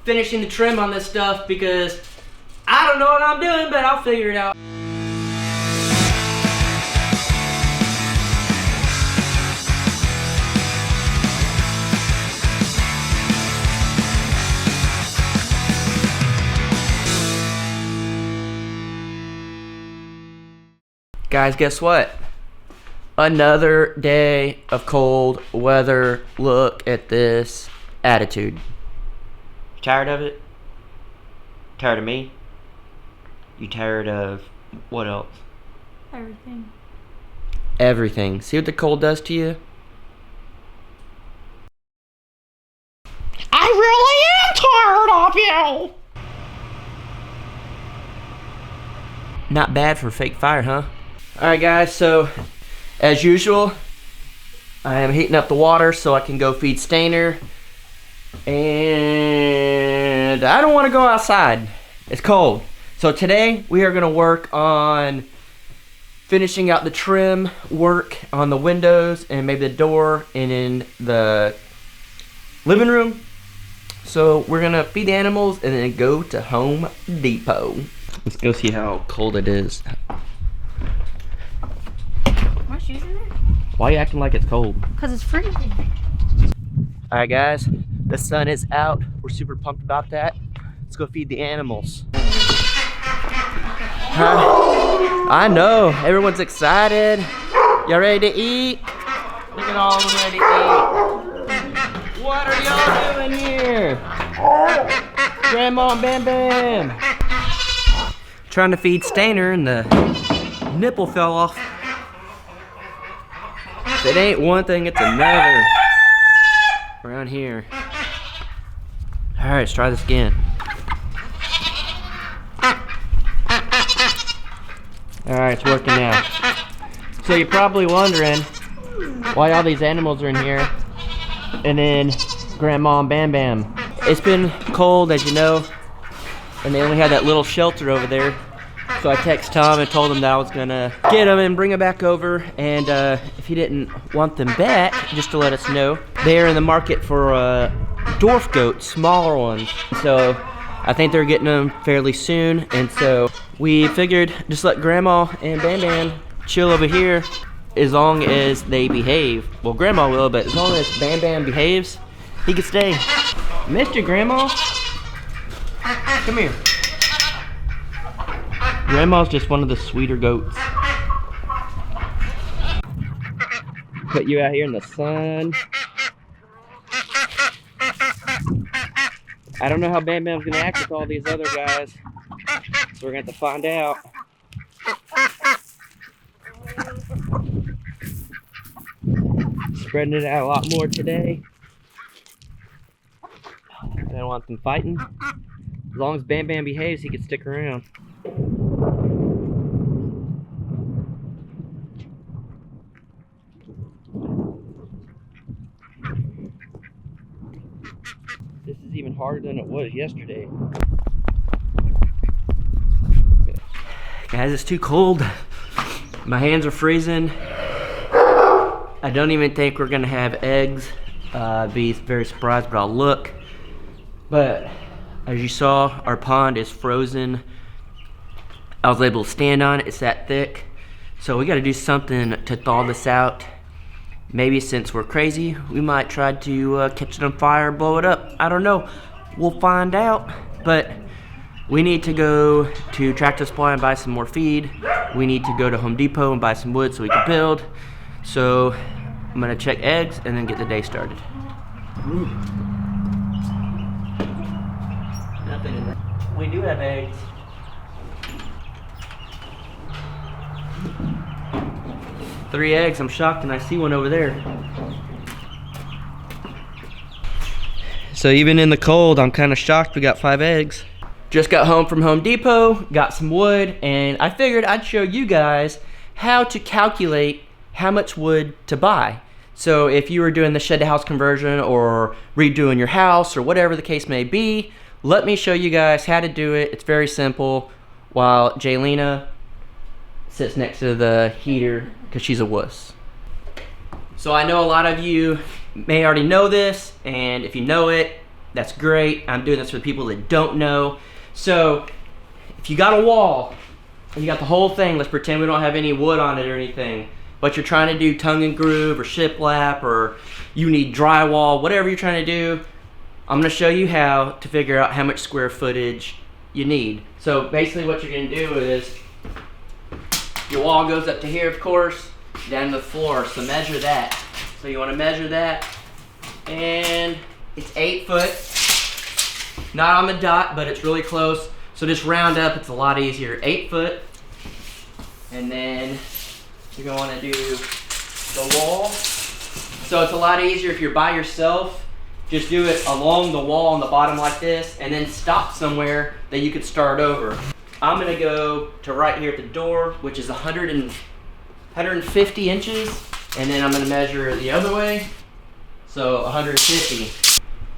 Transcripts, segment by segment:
finishing the trim on this stuff because I don't know what I'm doing, but I'll figure it out. Guys, guess what? Another day of cold weather. Look at this attitude. Tired of it? Tired of me? You tired of what else? Everything. Everything. See what the cold does to you? I really am tired of you! Not bad for fake fire, huh? Alright guys, so as usual, I am heating up the water so I can go feed Sqaure. And I don't want to go outside. It's cold. So today we are going to work on finishing out the trim work on the windows and maybe the door and in the living room. So we're going to feed the animals and then go to Home Depot. Let's go see how cold it is. My shoes in there? Why are you acting like it's cold? Because it's freezing. Alright guys, the sun is out. We're super pumped about that. Let's go feed the animals. I know, everyone's excited. Y'all ready to eat? Look at all of them ready to eat. What are y'all doing here? Grandma and Bam Bam. Trying to feed Sqaure and the nipple fell off. If it ain't one thing, it's another. Around here. Alright, let's try this again. Alright, it's working now. So you're probably wondering why all these animals are in here and then Grandma and Bam Bam. It's been cold, as you know, and they only had that little shelter over there. So I texted Tom and told him that I was gonna get them and bring them back over, and if he didn't want them back, just to let us know, they're in the market for dwarf goats, smaller ones. So I think they're getting them fairly soon, and so we figured just let Grandma and Bam Bam chill over here as long as they behave. Well, Grandma will, but as long as Bam Bam behaves, he can stay. Missed you, Grandma. Come here. Grandma's just one of the sweeter goats. Put you out here in the sun. I don't know how Bam Bam's gonna act with all these other guys, so we're gonna have to find out. Spreading it out a lot more today. I don't want them fighting. As long as Bam Bam behaves, he can stick around. This is even harder than it was yesterday. Guys, it's too cold. My hands are freezing. I don't even think we're gonna have eggs. I'd be very surprised, but I'll look. But as you saw, our pond is frozen. I was able to stand on it, it's that thick. So we gotta do something to thaw this out. Maybe since we're crazy, we might try to catch it on fire, blow it up. I don't know, we'll find out. But we need to go to Tractor Supply and buy some more feed. We need to go to Home Depot and buy some wood so we can build. So I'm gonna check eggs and then get the day started. Nothing in there. We do have eggs. Three eggs, I'm shocked, and I see one over there. So even in the cold, I'm kind of shocked we got 5 eggs. Just got home from Home Depot, got some wood, and I figured I'd show you guys how to calculate how much wood to buy. So if you were doing the shed to house conversion or redoing your house or whatever the case may be, let me show you guys how to do it. It's very simple while Jaylena sits next to the heater because she's a wuss. So I know a lot of you may already know this, and if you know it, that's great. I'm doing this for people that don't know. So if you got a wall, and you got the whole thing, let's pretend we don't have any wood on it or anything, but you're trying to do tongue and groove or shiplap, or you need drywall, whatever you're trying to do, I'm gonna show you how to figure out how much square footage you need. So basically what you're gonna do is, your wall goes up to here, of course, down to the floor, so measure that. So you wanna measure that, and it's 8 foot, not on the dot, but it's really close. So just round up, it's a lot easier. 8 foot, and then you're gonna wanna do the wall. So it's a lot easier if you're by yourself. Just do it along the wall on the bottom like this, and then stop somewhere that you could start over. I'm gonna go to right here at the door, which is 150 inches, and then I'm gonna measure the other way, so 150.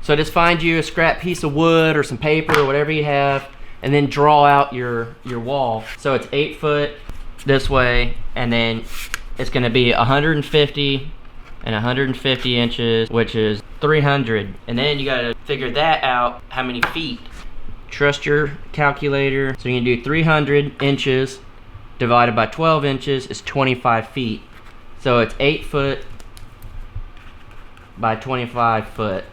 So just find you a scrap piece of wood or some paper or whatever you have, and then draw out your wall. So it's 8 foot this way, and then it's gonna be 150 and 150 inches, which is 300. And then you gotta figure that out, how many feet. Trust your calculator. So you can do 300 inches divided by 12 inches is 25 feet. So it's 8 foot by 25 foot.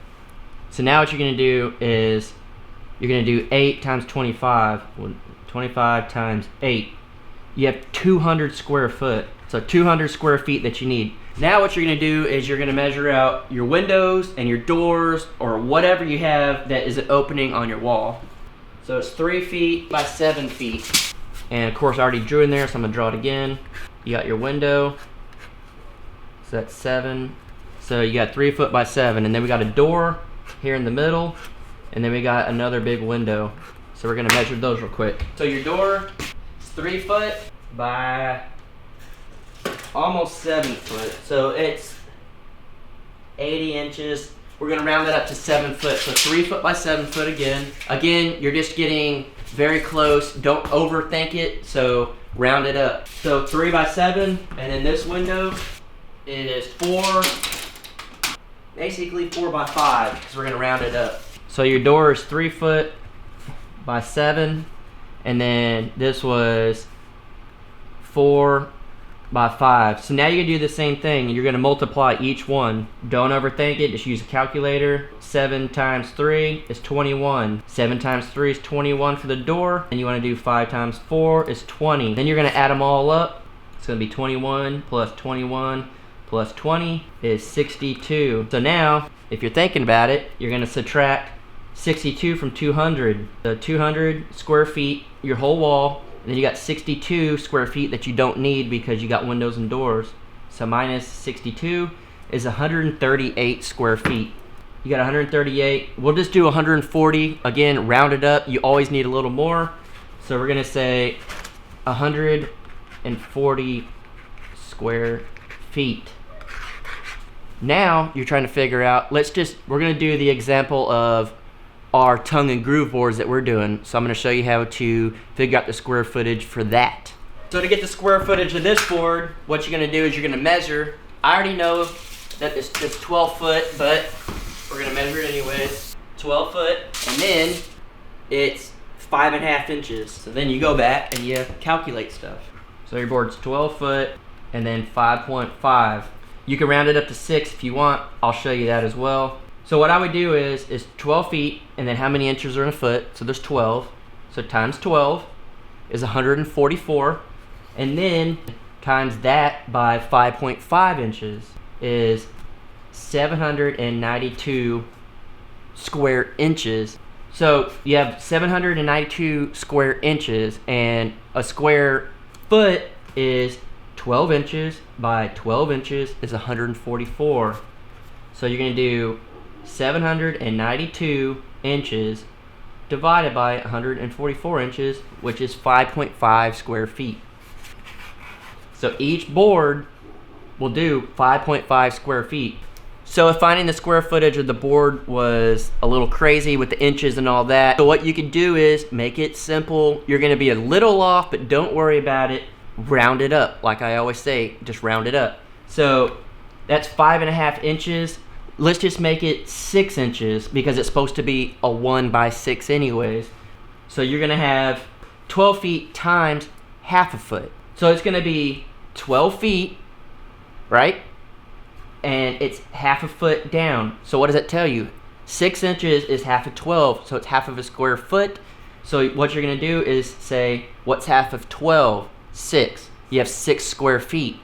So now what you're gonna do is, you're gonna do 8 times 25, 25 times 8. You have 200 square foot. So 200 square feet that you need. Now what you're gonna do is you're gonna measure out your windows and your doors, or whatever you have that is an opening on your wall. So it's 3 feet by 7 feet. And of course I already drew in there, so I'm gonna draw it again. You got your window, so that's 7. So you got 3 foot by 7, and then we got a door here in the middle, and then we got another big window. So we're gonna measure those real quick. So your door is 3 foot by almost 7 foot. So it's 80 inches. We're gonna round that up to 7 foot. So 3 foot by 7 foot again. Again, you're just getting very close. Don't overthink it, so round it up. So 3 by 7, and then this window is 4, basically 4 by 5, because we're gonna round it up. So your door is 3 foot by 7, and then this was 4 by 5. So now you can do the same thing, and you're gonna multiply each one. Don't overthink it, just use a calculator. 7 times 3 is 21. 7 times 3 is 21 for the door, and you wanna do 5 times 4 is 20. Then you're gonna add them all up. It's gonna be 21 plus 21 plus 20 is 62. So now, if you're thinking about it, you're gonna subtract 62 from 200. So 200 square feet, your whole wall, and then you got 62 square feet that you don't need because you got windows and doors. So minus 62 is 138 square feet. You got 138. We'll just do 140. Again, round it up. You always need a little more. So we're gonna say 140 square feet. Now you're trying to figure out, we're gonna do the example of our tongue and groove boards that we're doing. So I'm gonna show you how to figure out the square footage for that. So to get the square footage of this board, what you're gonna do is you're gonna measure. I already know that it's 12 foot, but we're gonna measure it anyways. 12 foot, and then it's 5.5 inches. So then you go back and you calculate stuff. So your board's 12 foot, and then 5.5. You can round it up to 6 if you want. I'll show you that as well. So what I would do is 12 feet, and then how many inches are in a foot? So there's 12. So times 12 is 144. And then times that by 5.5 inches is 792 square inches. So you have 792 square inches, and a square foot is 12 inches by 12 inches is 144. So you're gonna do 792 inches divided by 144 inches, which is 5.5 square feet. So each board will do 5.5 square feet. So if finding the square footage of the board was a little crazy with the inches and all that, so what you can do is make it simple. You're gonna be a little off, but don't worry about it. Round it up. Like I always say, just round it up. So that's 5.5 inches. let's just make it 6 inches because it's supposed to be a 1x6 anyways. So you're gonna have 12 feet times half a foot. So it's gonna be 12 feet, right? And it's half a foot down. So what does that tell you? 6 inches is half of 12, so it's half of a square foot. So what you're gonna do is say, what's half of 12? 6. You have 6 square feet.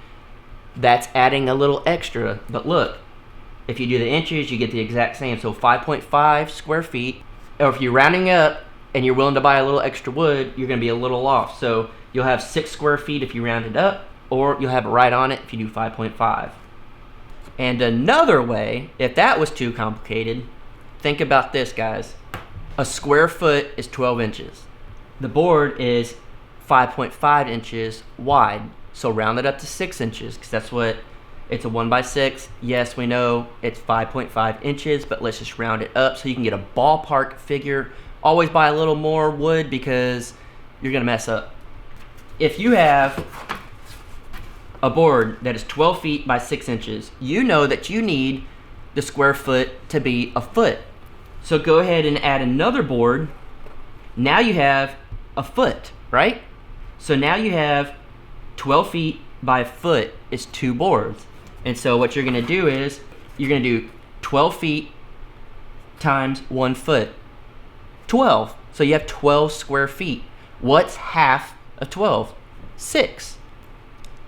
That's adding a little extra, but look, if you do the inches, you get the exact same. So 5.5 square feet, or if you're rounding up and you're willing to buy a little extra wood, you're gonna be a little off. So you'll have 6 square feet if you round it up, or you'll have it right on it if you do 5.5. And another way, if that was too complicated, think about this, guys. A square foot is 12 inches. The board is 5.5 inches wide. So round it up to 6 inches, because that's what, it's a 1x6. Yes, we know it's 5.5 inches, but let's just round it up so you can get a ballpark figure. Always buy a little more wood because you're gonna mess up. If you have a board that is 12 feet by 6 inches, you know that you need the square foot to be a foot. So go ahead and add another board. Now you have a foot, right? So now you have 12 feet by a foot is 2 boards. And so what you're gonna do is, you're gonna do 12 feet times 1 foot. 12. So you have 12 square feet. What's half of 12? 6.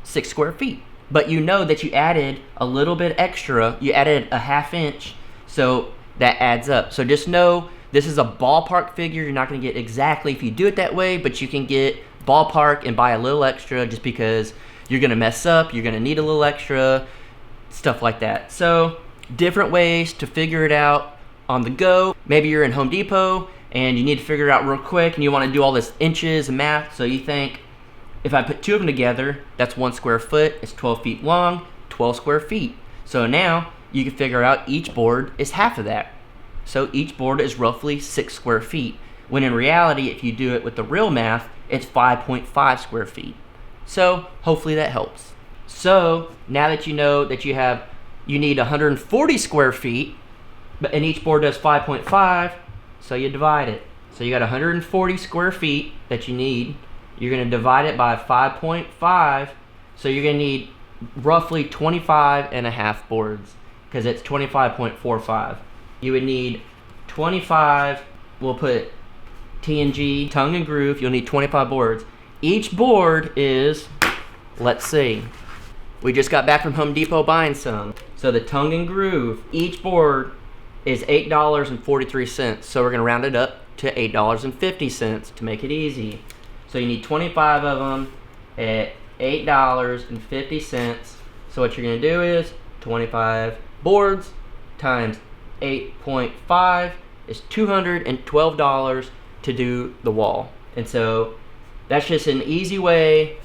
6 square feet. But you know that you added a little bit extra. You added a ½ inch, so that adds up. So just know this is a ballpark figure. You're not gonna get exactly if you do it that way, but you can get ballpark and buy a little extra just because you're gonna mess up, you're gonna need a little extra, stuff like that. So different ways to figure it out on the go. Maybe you're in Home Depot and you need to figure it out real quick and you wanna do all this inches and math, so you think, if I put 2 of them together, that's 1 square foot, it's 12 feet long, 12 square feet. So now you can figure out each board is half of that. So each board is roughly 6 square feet. When in reality, if you do it with the real math, it's 5.5 square feet. So hopefully that helps. So now that you know that you need 140 square feet, and each board does 5.5, so you divide it. So you got 140 square feet that you need. You're gonna divide it by 5.5, so you're gonna need roughly 25.5 boards, because it's 25.45. You would need 25, we'll put TNG, tongue and groove, you'll need 25 boards. Each board is, let's see, we just got back from Home Depot buying some. So the tongue and groove, each board is $8.43. So we're gonna round it up to $8.50 to make it easy. So you need 25 of them at $8.50. So what you're gonna do is 25 boards times 8.5 is $212 to do the wall. And so that's just an easy way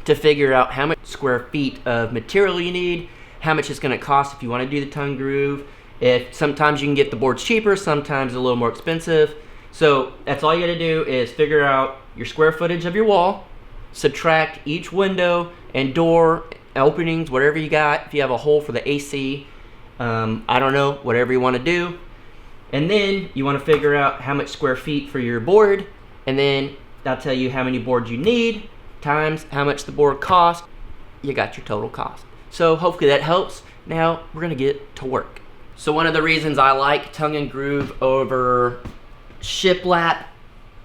to figure out how much square feet of material you need, how much it's gonna cost if you wanna do the tongue groove. If sometimes you can get the boards cheaper, sometimes a little more expensive. So that's all you gotta do is figure out your square footage of your wall, subtract each window and door openings, whatever you got. If you have a hole for the AC, I don't know, whatever you wanna do. And then you wanna figure out how much square feet for your board, and then that'll tell you how many boards you need, times how much the board costs. You got your total cost. So hopefully that helps. Now we're gonna get to work. So one of the reasons I like tongue and groove over shiplap,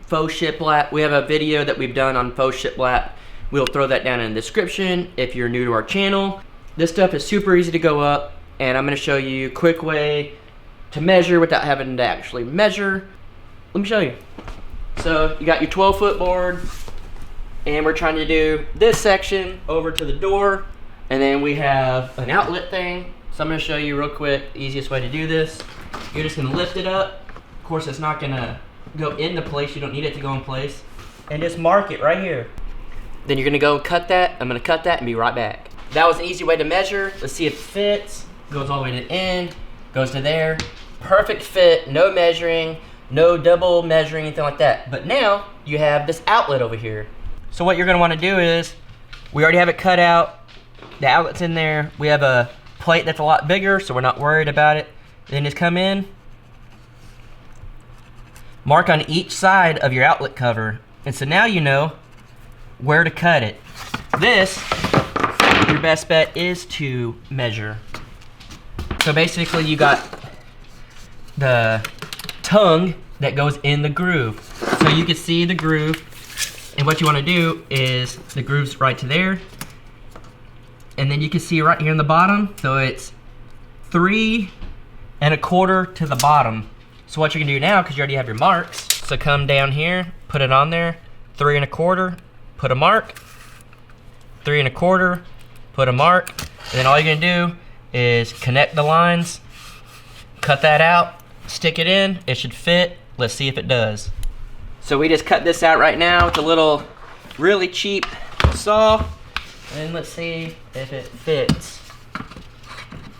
faux shiplap, we have a video that we've done on faux shiplap. We'll throw that down in the description if you're new to our channel. This stuff is super easy to go up, and I'm gonna show you a quick way to measure without having to actually measure. Let me show you. So you got your 12-foot board, and we're trying to do this section over to the door, and then we have an outlet thing. So I'm gonna show you real quick the easiest way to do this. You're just gonna lift it up. Of course, it's not gonna go into place. You don't need it to go in place. And just mark it right here. Then you're gonna go and cut that. I'm gonna cut that and be right back. That was an easy way to measure. Let's see if it fits. Goes all the way to the end, goes to there. Perfect fit, no measuring, no double measuring, anything like that. But now you have this outlet over here. So what you're gonna wanna do is, we already have it cut out. The outlet's in there. We have a plate that's a lot bigger, so we're not worried about it. Then just come in, mark on each side of your outlet cover. And so now you know where to cut it. This, your best bet is to measure. So basically you got the tongue that goes in the groove. So you can see the groove, and what you want to do is the groove's right to there. And then you can see right here in the bottom, so it's 3 1/4 to the bottom. So what you can do now, because you already have your marks, so come down here, put it on there, 3 1/4, put a mark, 3 1/4, put a mark, and then all you're gonna do is connect the lines, cut that out, stick it in, it should fit. Let's see if it does. So we just cut this out right now with a little really cheap saw, and let's see if it fits.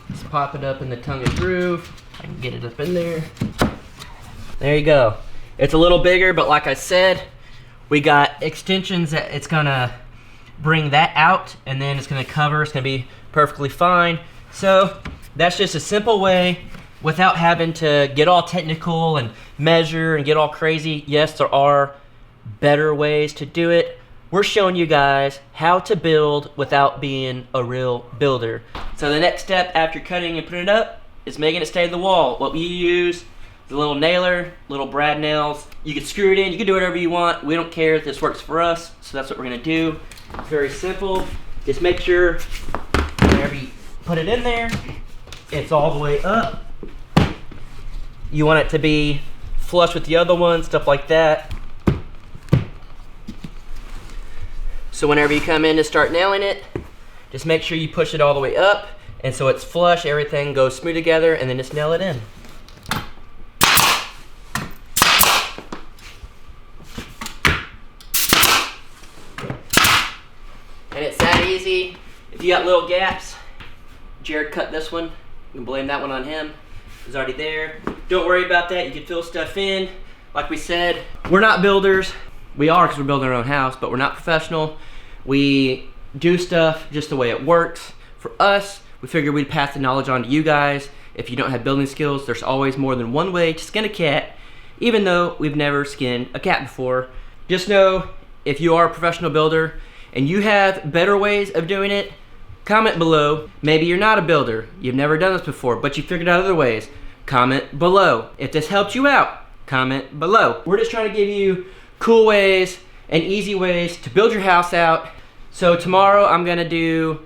Let's pop it up in the tongue and groove. I can get it up in there. There you go. It's a little bigger, but like I said, we got extensions that it's gonna bring that out, and then it's gonna cover, it's gonna be perfectly fine. So that's just a simple way without having to get all technical and measure and get all crazy. Yes, there are better ways to do it. We're showing you guys how to build without being a real builder. So the next step after cutting and putting it up is making it stay to the wall. What we use, the little nailer, little brad nails. You can screw it in, you can do whatever you want. We don't care if this works for us, so that's what we're gonna do. Very simple. Just make sure whenever you put it in there, it's all the way up. You want it to be flush with the other one, stuff like that. So whenever you come in to start nailing it, just make sure you push it all the way up, and so it's flush, everything goes smooth together, and then just nail it in. And it's that easy. If you got little gaps, Jared cut this one. You can blame that one on him. It's already there. Don't worry about that. You can fill stuff in. Like we said, we're not builders. We are because we're building our own house, but we're not professional. We do stuff just the way it works. For us, we figured we'd pass the knowledge on to you guys. If you don't have building skills, there's always more than one way to skin a cat, even though we've never skinned a cat before. Just know, if you are a professional builder and you have better ways of doing it, comment below. Maybe you're not a builder, you've never done this before, but you figured out other ways. Comment below. If this helped you out, comment below. We're just trying to give you cool ways and easy ways to build your house out. So tomorrow I'm gonna do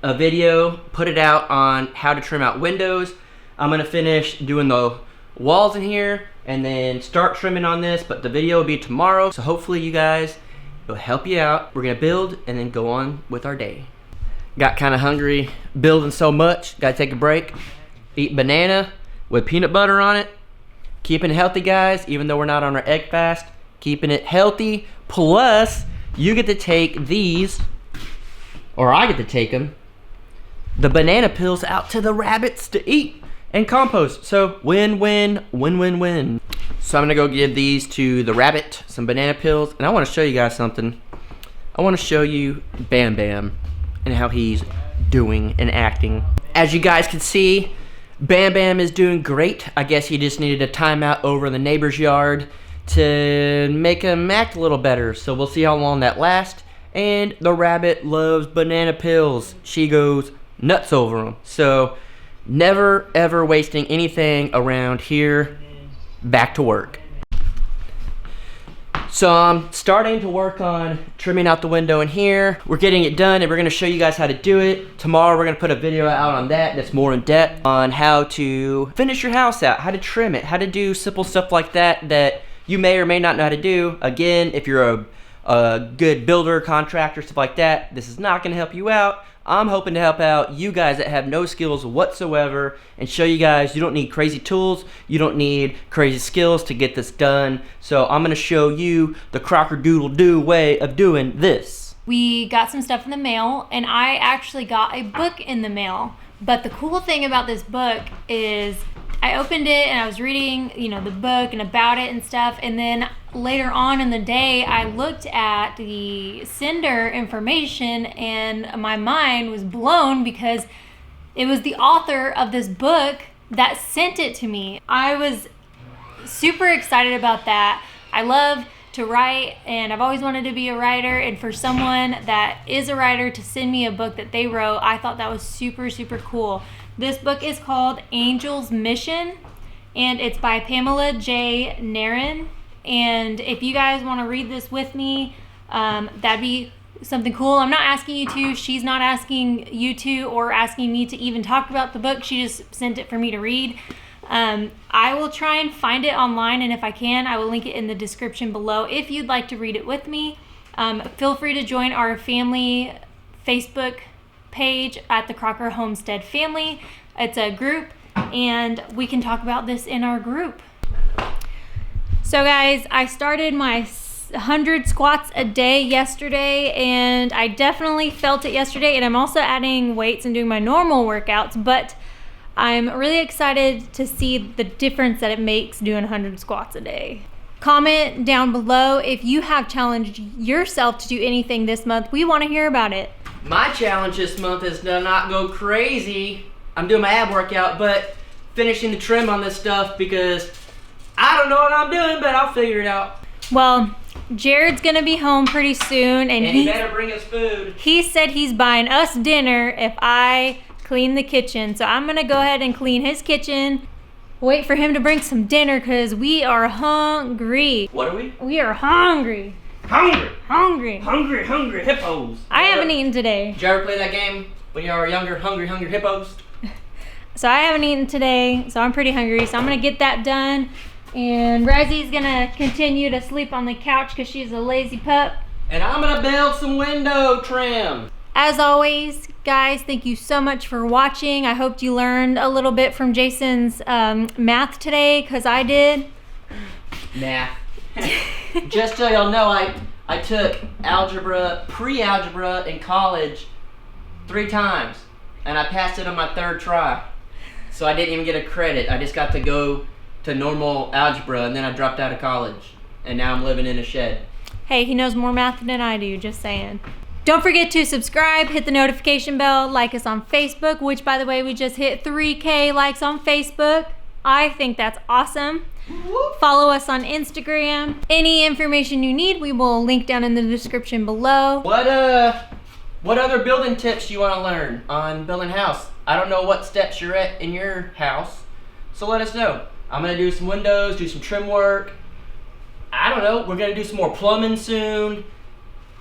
a video, put it out on how to trim out windows. I'm gonna finish doing the walls in here and then start trimming on this, but the video will be tomorrow. So hopefully you guys, it'll help you out. We're gonna build and then go on with our day. Got kind of hungry building so much, gotta take a break. Eat banana with peanut butter on it. Keeping it healthy, guys, even though we're not on our egg fast. Keeping it healthy, plus you get to take these, or I get to take them, the banana peels out to the rabbits to eat and compost. So win-win, win-win-win. So I'm gonna go give these to the rabbit, some banana peels, and I wanna show you guys something. I wanna show you Bam Bam and how he's doing and acting. As you guys can see, Bam Bam is doing great. I guess he just needed a timeout over in the neighbor's yard to make him act a little better. So we'll see how long that lasts. And the rabbit loves banana peels. She goes nuts over them. So never ever wasting anything around here. Back to work. So I'm starting to work on trimming out the window in here. We're getting it done and we're gonna show you guys how to do it. Tomorrow we're gonna put a video out on that that's more in depth on how to finish your house out, how to trim it, how to do simple stuff like that that you may or may not know how to do. Again, if you're a good builder, contractor, stuff like that, this is not gonna help you out. I'm hoping to help out you guys that have no skills whatsoever and show you guys you don't need crazy tools, you don't need crazy skills to get this done. So I'm gonna show you the crocker-doodle-doo way of doing this. We got some stuff in the mail, and I actually got a book in the mail. But the cool thing about this book is I opened it and I was reading, you know, the book and about it and stuff, and then later on in the day I looked at the sender information and my mind was blown because it was the author of this book that sent it to me. I was super excited about that. I love to write, and I've always wanted to be a writer, and for someone that is a writer to send me a book that they wrote, I thought that was super, super cool. This book is called Angel's Mission, and it's by Pamela J. Nairn. And if you guys want to read this with me, that'd be something cool. I'm not asking you to, she's not asking you to, or asking me to even talk about the book. She just sent it for me to read. I will try and find it online, and if I can, I will link it in the description below if you'd like to read it with me. Feel free to join our family Facebook page at the Crocker Homestead Family. It's a group, and we can talk about this in our group. So guys, I started my 100 squats a day yesterday, and I definitely felt it yesterday, and I'm also adding weights and doing my normal workouts, but I'm really excited to see the difference that it makes doing 100 squats a day. Comment down below if you have challenged yourself to do anything this month. We want to hear about it. My challenge this month is to not go crazy. I'm doing my ab workout, but finishing the trim on this stuff because I don't know what I'm doing, but I'll figure it out. Well, Jared's gonna be home pretty soon, and he better bring us food. He said he's buying us dinner if I clean the kitchen. So I'm gonna go ahead and clean his kitchen. Wait for him to bring some dinner because we are hungry. What are we? We are hungry. Hungry hippos. I haven't eaten today. Did you ever play that game when you were younger? Hungry hippos? So I haven't eaten today, so I'm pretty hungry. So I'm gonna get that done. And Razzie's gonna continue to sleep on the couch because she's a lazy pup. And I'm gonna build some window trim. As always, guys, thank you so much for watching. I hope you learned a little bit from Jason's math today, because I did. Nah. Just so y'all know, I took algebra, pre-algebra in college 3 times, and I passed it on my 3rd try. So I didn't even get a credit. I just got to go to normal algebra, and then I dropped out of college, and now I'm living in a shed. Hey, he knows more math than I do, just saying. Don't forget to subscribe, hit the notification bell, like us on Facebook, which, by the way, we just hit 3K likes on Facebook. I think that's awesome. Follow us on Instagram. Any information you need, we will link down in the description below. What other building tips do you want to learn on building a house? I don't know what steps you're at in your house, so let us know. I'm going to do some windows, do some trim work. I don't know. We're going to do some more plumbing soon.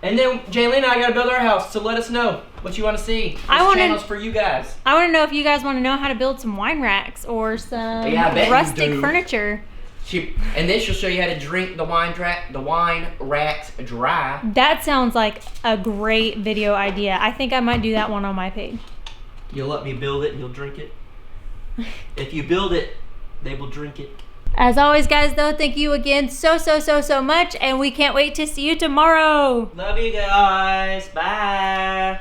And then Jaylene and I got to build our house, so let us know what you want to see. This channel's for you guys. I want to know if you guys want to know how to build some wine racks or some rustic furniture. And then she'll show you how to drink the wine racks dry. That sounds like a great video idea. I think I might do that one on my page. You'll let me build it and you'll drink it? If you build it, they will drink it. As always, guys, though, thank you again so much, and we can't wait to see you tomorrow. Love you guys. Bye.